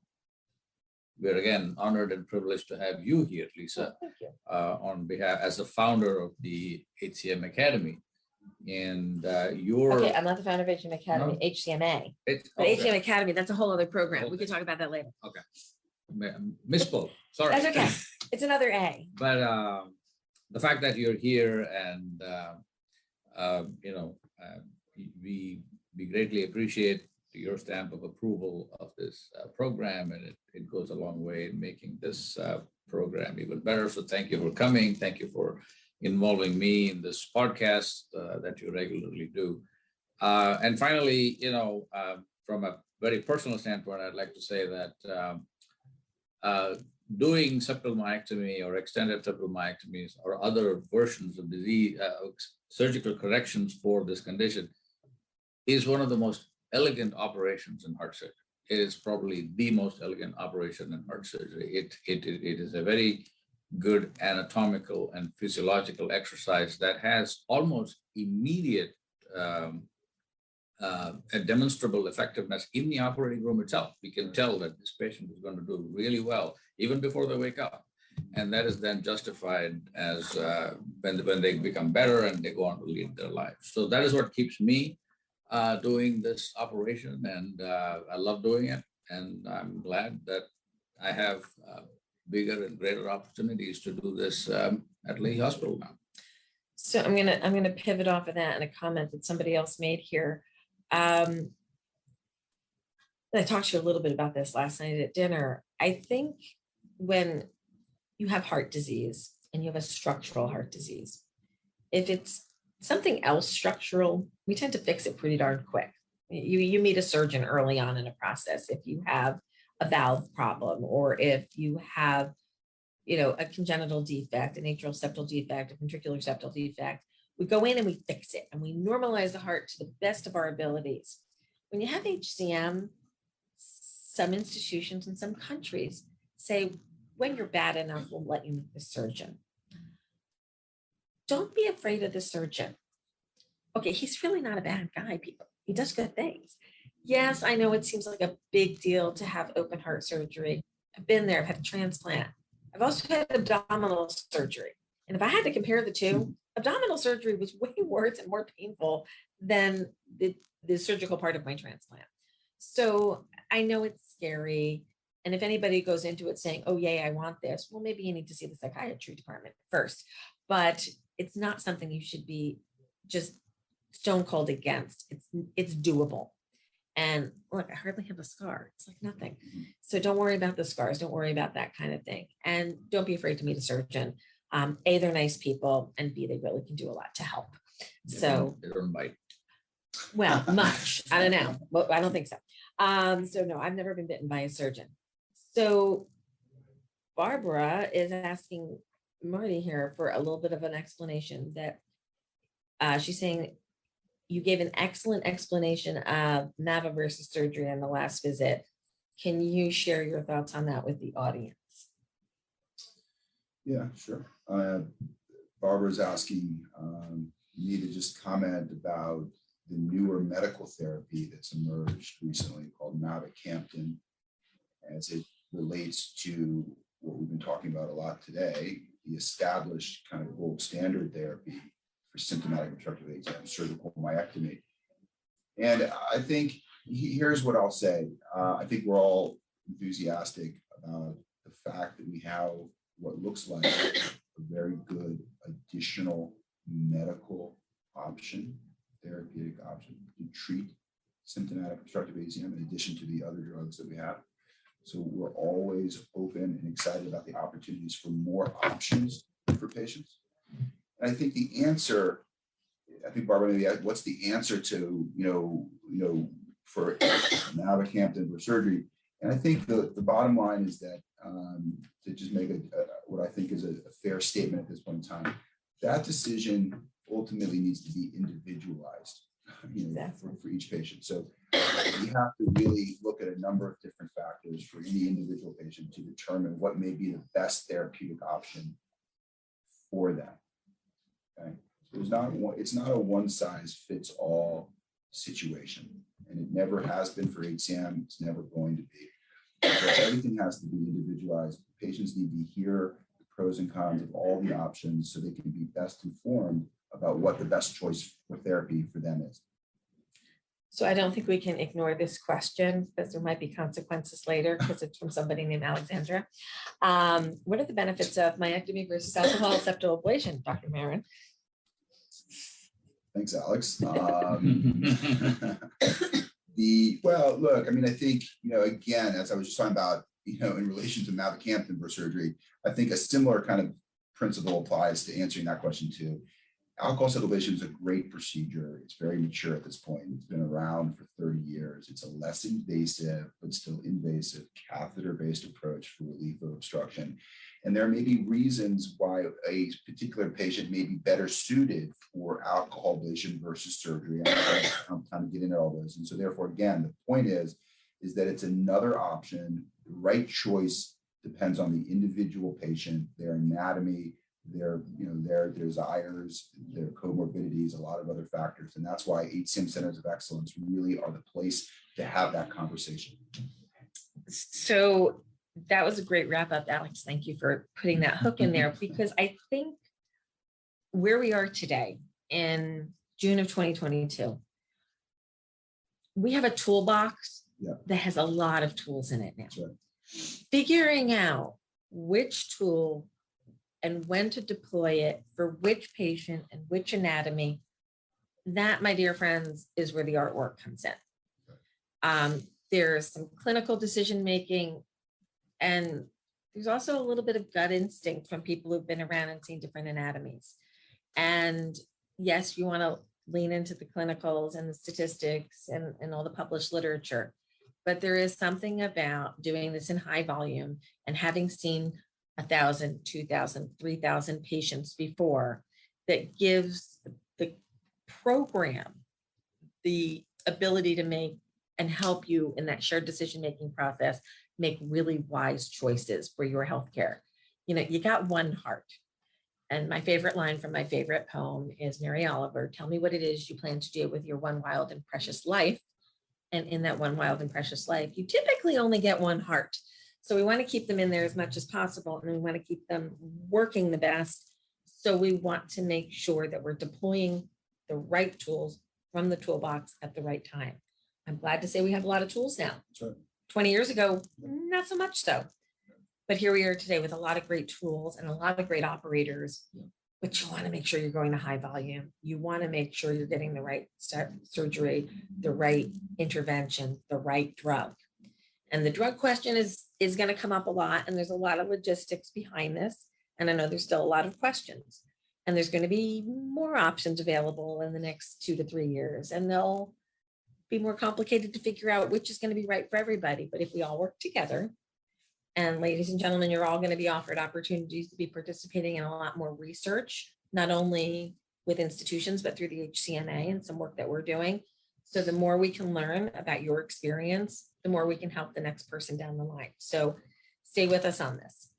we're again honored and privileged to have you here, Lisa, on behalf as the founder of the HCM Academy. And okay, I'm not the founder of HCM Academy, No? HCMA. It's, But okay. HCM Academy, that's a whole other program. We Okay. can talk about that later. Misspoke. Sorry. That's okay. It's another A. But the fact that you're here and we greatly appreciate your stamp of approval of this program, and it goes a long way in making this program even better. So thank you for coming. Thank you for involving me in this podcast that you regularly do. And finally, from a very personal standpoint, I'd like to say that doing septal myectomy or extended septal myectomies or other versions of disease, surgical corrections for this condition is one of the most elegant operations in heart surgery. It is probably the most elegant operation in heart surgery. It is a very good anatomical and physiological exercise that has almost immediate and demonstrable effectiveness in the operating room itself. We can tell that this patient is going to do really well even before they wake up. And that is then justified as when they become better and they go on to lead their lives. So that is what keeps me doing this operation, and I love doing it. And I'm glad that I have bigger and greater opportunities to do this at Lahey Hospital now. So I'm gonna pivot off of that and a comment that somebody else made here. I talked to you a little bit about this last night at dinner. I think when you have heart disease and you have a structural heart disease, if it's something else structural, we tend to fix it pretty darn quick. You meet a surgeon early on in a process if you have a valve problem, or if you have, a congenital defect, an atrial septal defect, a ventricular septal defect. We go in and we fix it and we normalize the heart to the best of our abilities. When you have HCM, some institutions in some countries say, when you're bad enough, we'll let you meet the surgeon. Don't be afraid of the surgeon. Okay, he's really not a bad guy, people. He does good things. Yes, I know it seems like a big deal to have open heart surgery. I've been there, I've had a transplant. I've also had abdominal surgery. And if I had to compare the two, abdominal surgery was way worse and more painful than the surgical part of my transplant. So I know it's scary. And if anybody goes into it saying, oh, yay, I want this, well, maybe you need to see the psychiatry department first. But it's not something you should be just stone cold against. It's doable. And look, I hardly have a scar. It's like nothing. So don't worry about the scars. Don't worry about that kind of thing. And don't be afraid to meet a surgeon. A, they're nice people, and B, they really can do a lot to help. So they don't bite. Well, much. I don't know. Well, I don't think so. So no, I've never been bitten by a surgeon. So Barbara is asking Marty here for a little bit of an explanation that she's saying you gave an excellent explanation of NAVA versus surgery in the last visit. Can you share your thoughts on that with the audience? Yeah, sure. Barbara's asking me to just comment about the newer medical therapy that's emerged recently called mavacamten, as it relates to what we've been talking about a lot today, the established kind of gold standard therapy for symptomatic obstructive HCM, surgical myectomy. And I think here's what I'll say. I think we're all enthusiastic about the fact that we have what looks like a very good additional medical option, therapeutic option to treat symptomatic obstructive HCM in addition to the other drugs that we have. So we're always open and excited about the opportunities for more options for patients. And I think the answer, I think Barbara maybe asked, what's the answer to, for mavacamten for surgery? And I think the bottom line is that to just make what I think is a fair statement at this point in time, that decision ultimately needs to be individualized, for each patient. So we have to really look at a number of different factors for any individual patient to determine what may be the best therapeutic option for them. Okay, so it's not a one size fits all situation, and it never has been for HCM. It's never going to be. So everything has to be individualized. Patients need to hear the pros and cons of all the options so they can be best informed about what the best choice for therapy for them is. So I don't think we can ignore this question because there might be consequences later because it's from somebody named Alexandra. What are the benefits of myectomy versus alcohol septal ablation, Dr. Maron? Thanks, Alex. Well, look, I mean, I think, again, as I was just talking about, in relation to mavacamten for surgery, I think a similar kind of principle applies to answering that question too. Alcohol septal ablation is a great procedure. It's very mature at this point. It's been around for 30 years. It's a less invasive, but still invasive catheter-based approach for relief of obstruction. And there may be reasons why a particular patient may be better suited for alcohol ablation versus surgery. I don't have time to get into all those. And so therefore, again, the point is that it's another option. The right choice depends on the individual patient, their anatomy, their desires, their comorbidities, a lot of other factors. And that's why HCM centers of excellence really are the place to have that conversation. So that was a great wrap up, Alex. Thank you for putting that hook in there, because I think where we are today in June of 2022, we have a toolbox that has a lot of tools in it now. That's right. Figuring out which tool and when to deploy it for which patient and which anatomy, that, my dear friends, is where the artwork comes in. There's some clinical decision-making, and there's also a little bit of gut instinct from people who've been around and seen different anatomies. And yes, you want to lean into the clinicals and the statistics and all the published literature, but there is something about doing this in high volume and having seen 1,000, 2,000, 3,000 patients before that gives the program the ability to make and help you in that shared decision-making process, make really wise choices for your healthcare. You got one heart. And my favorite line from my favorite poem is Mary Oliver, tell me what it is you plan to do with your one wild and precious life. And in that one wild and precious life, you typically only get one heart. So we want to keep them in there as much as possible, and we want to keep them working the best. So we want to make sure that we're deploying the right tools from the toolbox at the right time. I'm glad to say we have a lot of tools now. That's right. 20 years ago, not so much so. But here we are today with a lot of great tools and a lot of great operators. Yeah. But you want to make sure you're going to high volume. You want to make sure you're getting the right surgery, the right intervention, the right drug. And the drug question is going to come up a lot. And there's a lot of logistics behind this. And I know there's still a lot of questions. And there's going to be more options available in the next 2 to 3 years. And they'll be more complicated to figure out which is going to be right for everybody. But if we all work together, and ladies and gentlemen, you're all going to be offered opportunities to be participating in a lot more research, not only with institutions, but through the HCMA and some work that we're doing. So the more we can learn about your experience, the more we can help the next person down the line. So stay with us on this.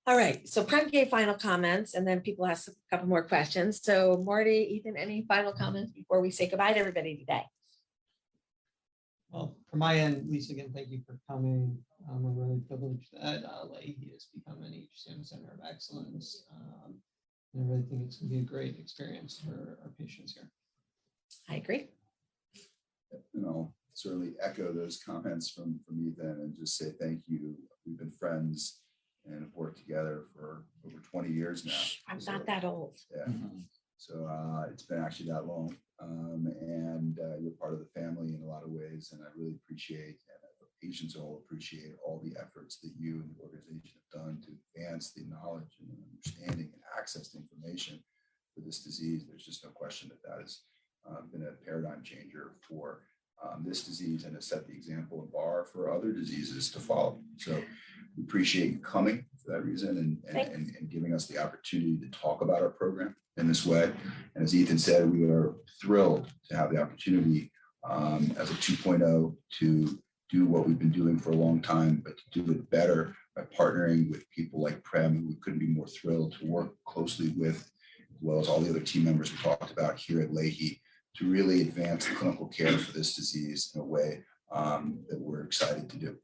All right, so Prem gave final comments and then people asked a couple more questions. So Marty, Ethan, any final comments before we say goodbye to everybody today? Well, from my end, Lisa, again, thank you for coming. I'm really privileged that Lahey has become an HCM Center of Excellence. And I really think it's going to be a great experience for our patients here. I agree. And I'll certainly echo those comments from Ethan and just say thank you. We've been friends and have worked together for over 20 years now. I'm not that old. Yeah. So it's been actually that long. And you're part of the family in a lot of ways. And I really appreciate, and the patients all appreciate all the efforts that you and the organization have done to advance the knowledge and understanding and access to information for this disease. There's just no question that that has been a paradigm changer for this disease and has set the example and bar for other diseases to follow. So we appreciate you coming for that reason and giving us the opportunity to talk about our program in this way. And as Ethan said, we are thrilled to have the opportunity as a 2.0 to do what we've been doing for a long time, but to do it better by partnering with people like Prem, who we couldn't be more thrilled to work closely with, as well as all the other team members we talked about here at Lahey, to really advance clinical care for this disease in a way that we're excited to do.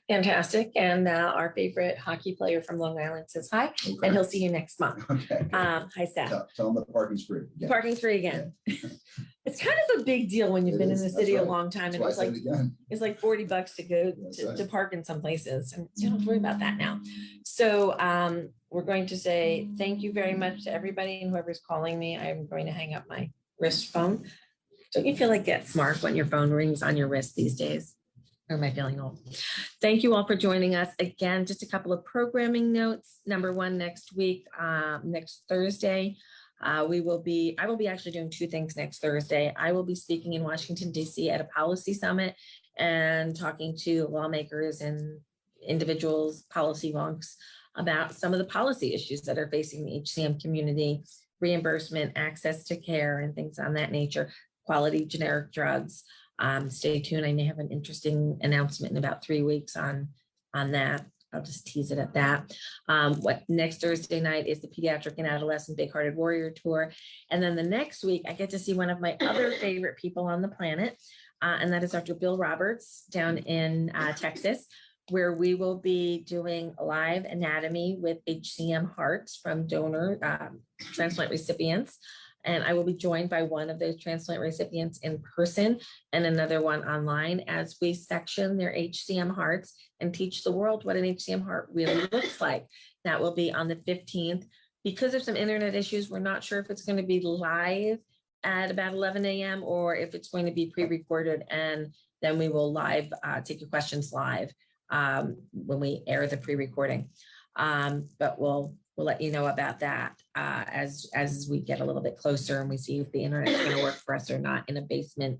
Fantastic. And our favorite hockey player from Long Island says hi, Okay. and he'll see you next month. Okay. Hi, Seth. Tell them the parking's free. Yeah. Parking's free again. It's kind of a big deal when you've It been is. in the That's city a right. long time. That's And why I said it again. it's like $40 to go That's to right. park in some places. And you don't have to worry about that now. So we're going to say thank you very much to everybody and whoever's calling me. I'm going to hang up my wrist phone. Don't you feel like get smart when your phone rings on your wrist these days? Or am I feeling old? Thank you all for joining us. Again, just a couple of programming notes. Number one, next week, next Thursday, I will be actually doing two things next Thursday. I will be speaking in Washington, D.C. at a policy summit and talking to lawmakers and individuals, policy wonks, about some of the policy issues that are facing the HCM community, reimbursement, access to care, and things on that nature, quality generic drugs. Stay tuned. I may have an interesting announcement in about 3 weeks on that. I'll just tease it at that. What next Thursday night is the Pediatric and Adolescent Big Hearted Warrior Tour. And then the next week, I get to see one of my other favorite people on the planet, and that is Dr. Bill Roberts down in Texas, where we will be doing live anatomy with HCM hearts from donor transplant recipients. And I will be joined by one of those transplant recipients in person and another one online as we section their HCM hearts and teach the world what an HCM heart really looks like. That will be on the 15th. Because of some internet issues, we're not sure if it's going to be live at about 11 a.m. or if it's going to be pre-recorded, and then we will live take your questions live when we air the pre-recording. But we'll let you know about that as we get a little bit closer and we see if the internet is going to work for us or not in a basement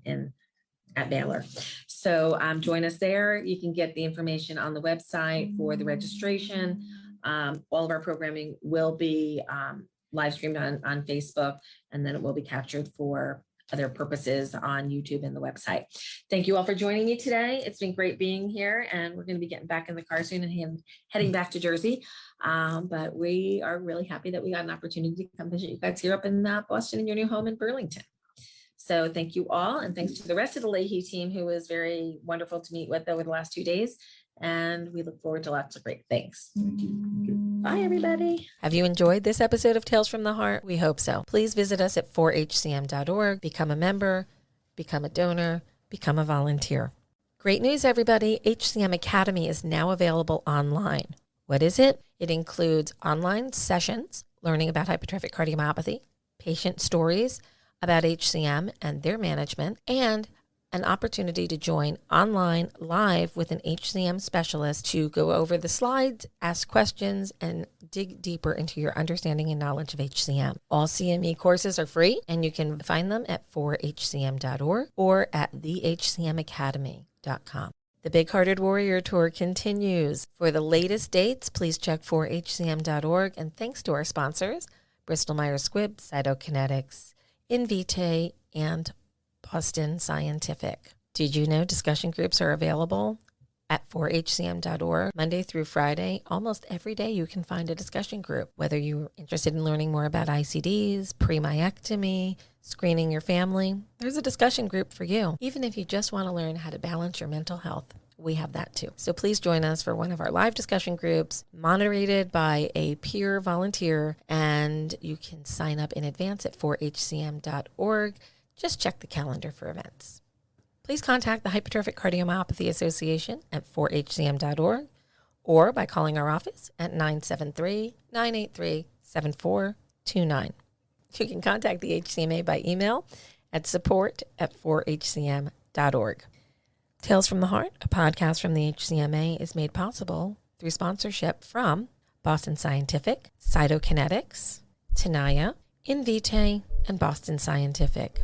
at Baylor. So join us there. You can get the information on the website for the registration. All of our programming will be live streamed on Facebook, and then it will be captured for other purposes on YouTube and the website. Thank you all for joining me today. It's been great being here, and we're going to be getting back in the car soon and heading back to Jersey. But we are really happy that we got an opportunity to come visit you guys here up in Boston in your new home in Burlington. So thank you all. And thanks to the rest of the Lahey team, who was very wonderful to meet with over the last 2 days. And we look forward to lots of great things. Thank you. Thank you. Bye, everybody. Have you enjoyed this episode of Tales from the Heart? We hope so. Please visit us at 4hcm.org, become a member, become a donor, become a volunteer. Great news, everybody. HCM Academy is now available online. What is it? It includes online sessions, learning about hypertrophic cardiomyopathy, patient stories about HCM and their management, and an opportunity to join online live with an HCM specialist to go over the slides, ask questions, and dig deeper into your understanding and knowledge of HCM. All CME courses are free, and you can find them at 4hcm.org or at thehcmacademy.com. The Big Hearted Warrior Tour continues. For the latest dates, please check 4hcm.org, and thanks to our sponsors, Bristol Myers Squibb, Cytokinetics, Invitae, and Boston Scientific. Did you know discussion groups are available at 4hcm.org Monday through Friday? Almost every day you can find a discussion group. Whether you're interested in learning more about ICDs, pre-myectomy, screening your family, there's a discussion group for you. Even if you just want to learn how to balance your mental health, we have that too. So please join us for one of our live discussion groups, moderated by a peer volunteer, and you can sign up in advance at 4hcm.org. Just check the calendar for events. Please contact the Hypertrophic Cardiomyopathy Association at 4hcm.org or by calling our office at 973-983-7429. You can contact the HCMA by email at support@4hcm.org. Tales from the Heart, a podcast from the HCMA, is made possible through sponsorship from Boston Scientific, Cytokinetics, Tenaya, Invitae, and Boston Scientific.